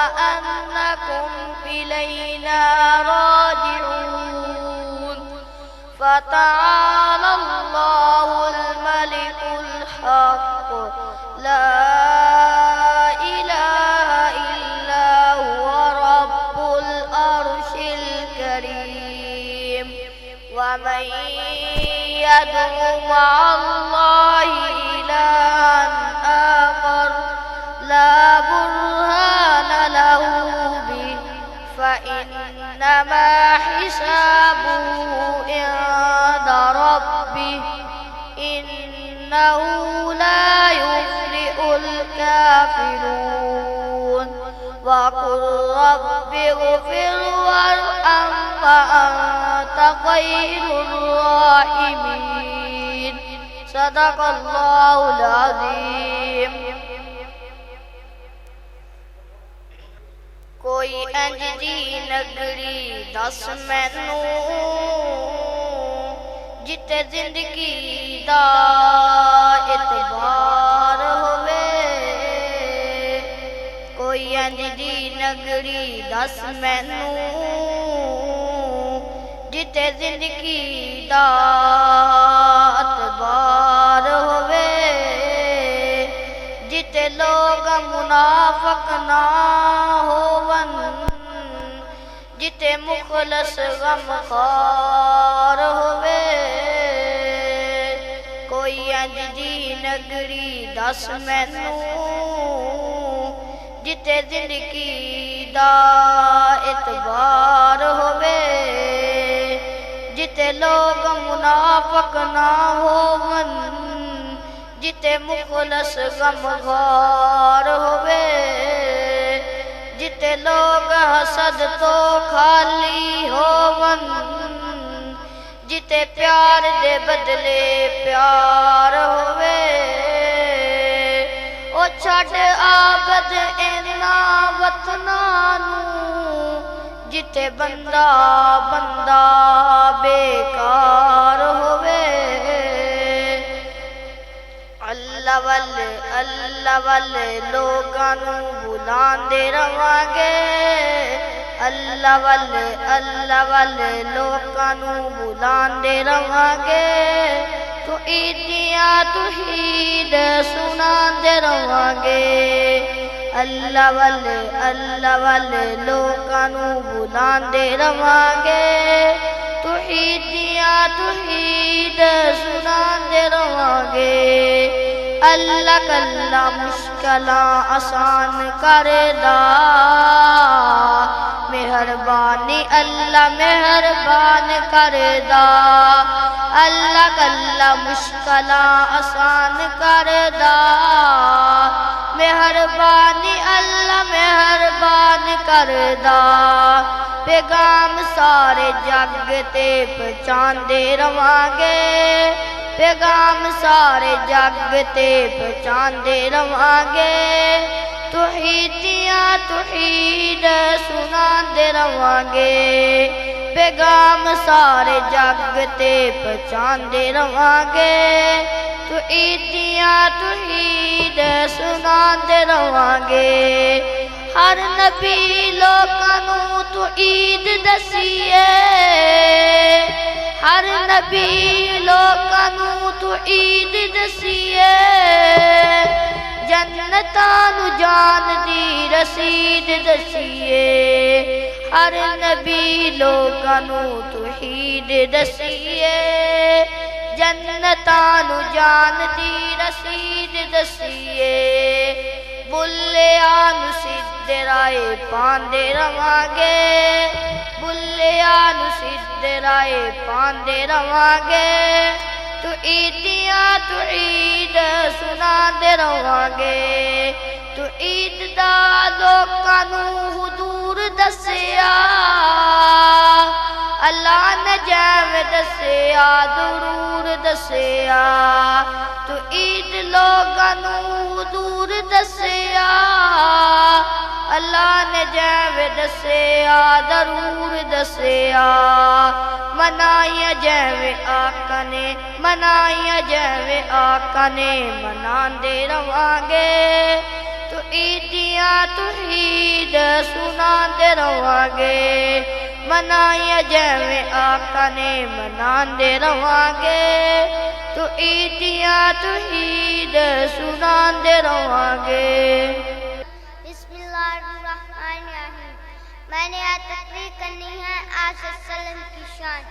وأنكم إلينا راجعون فتعالى الله الملك الحق لا إله إلا هو رب العرش الكريم ومن يدع مع الله إلها آخر لا برهان له به فإنما حسابه عند ربه إنه لا يفلح الكافرون وقل رب اغفر وارحم وأنت خير الراحمين صدق الله العظيم. کوئی انج دی نگری دس مینوں جتے زندگی دا اعتبار ہوئے کوئی انج دی نگری دس مینوں جتے زندگی دا اعتبار ہوئے جتے لوگ منافق نہ ہون جتے مخلص غمخوار ہوئے کوئی انج دی نگری دس مینوں جتے زندگی دا اعتبار ہوئے جتے لوگ منافق نہ ہون جتے مخلص غمخوار ہوئے جتے لوگ حسد تو خالی ہون جتے پیار دے بدلے پیار ہوئے او چھڑ آبد اینا وطناں نوں جتے بندہ بندہ بیکار ہوئے اللہ والے لوگاں نوں بلاندے رہواں گے اللہ والے لوگاں نوں بلاندے رہواں گے تو عیدیاں توحید سناندے رہواں گے اللہ والے لوگاں نوں بلاندے رہواں گے توحیدیاں توحید سناندے رہواں گے اللہ کلا مشکلاں آسان کردا مہربانی اللہ مہربان کردا اللہ کلا مشکلاں آسان کردا مہربانی اللہ مہربان کردا پیغام سارے جگ تے پہنچاندے رہواں گے پیغام سارے جگ تے پہنچاندے رہواں گے توحیدیاں توحید سناندے رہواں گے پیغام سارے جگ تے پہنچاندے رہواں گے توحیدیاں توحید سناندے رہواں گے ہر نبی لوکاں نوں توحید دسیے ہر نبی لوکاں نوں توحید دسیے جنتاں نوں جان دی رسید دسیے ہر نبی لوکاں نوں توحید دسیے جنتاں نوں جان دی رسید دسیے بلیاں نوں سیدھے راہ پاندے رہواں گے بلیاں نوں سیدھے راہ پاندے رہواں گے توحیدیاں توحید سناندے رہواں گے توحید دا لوکاں نوں حضور دسیا اللہ نے جیویں دسیا ضرور دسیا توحید لوکاں نوں حضور دسیا اللہ نے جیویں دسیا ضرور دسیا منایا جیویں آقا نے منایا جیویں آقا نے مناندے رہواں گے توحیدیاں توحید سناندے رہواں گے منایا جیویں آقا نے مناندے رہواں گے تو عیدیاں توحید سناندے رہواں گے بسم اللہ الرحمن الرحیم میں نے آج تقریر کرنی ہے آج صلی اللہ علیہ وسلم کی شان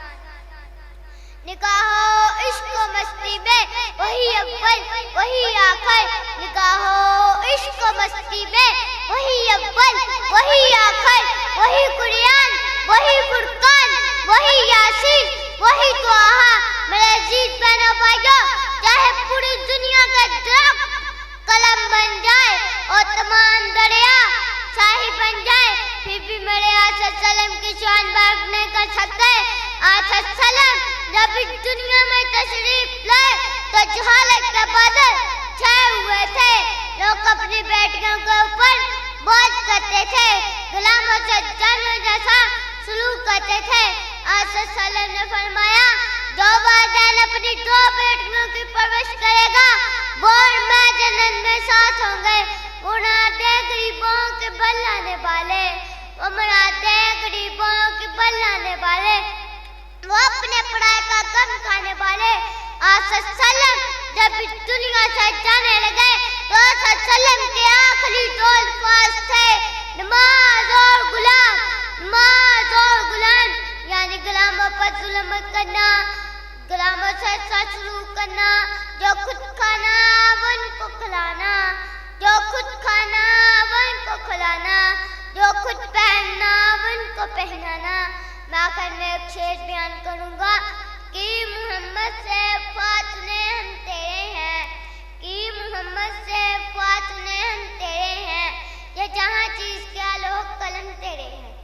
نکاح ہو عشق و مستی میں وہی اول وہی آخر نکاح ہو عشق و مستی میں وہی اول وہی آخر وہی قرآن وہی فرقان وہی یاسین وہی طٰہٰ میرے عزیز بہنوں بھائیوں چاہے پوری دنیا کا درخت قلم بن جائے اور تمام دریا شاہی بن جائے پھر بھی میرے آقا صلی اللہ علیہ وسلم کی شان بیان نہیں کر سکتے آقا صلی اللہ علیہ وسلم جب اس دنیا میں تشریف لائے تو جہالت کے بادل چھائے ہوئے تھے لوگ اپنی بیٹیوں کے اوپر بوجھ کرتے تھے غلاموں سے جانور جیسا سلوک کرتے تھے آقا صلی اللہ علیہ وسلم نے فرمایا جو والدین اپنی دو بیٹیوں کی پرورش کرے گا وہ اور میں جنت میں ساتھ ہوں گے وہ نادے غریبوں کے بل لانے والے وہ منادے غریبوں کے بل لانے والے وہ اپنے پڑھائی کا کم کھانے والے آقا صلی اللہ علیہ وسلم جب اس دنیا سے جانے لگے تو آقا صلی اللہ علیہ وسلم کے آخری دو الفاظ تھے نماز اور غلام یعنی غلاموں پر ظلم مت کرنا غلاموں سے اچھا سلوک کرنا جو خود کھانا وہ ان کو کھلانا جو خود کھانا وہ ان کو کھلانا جو خود پہننا وہ ان کو پہنانا میں آخر میں ایک شعر بیان کروں گا کہ محمد سے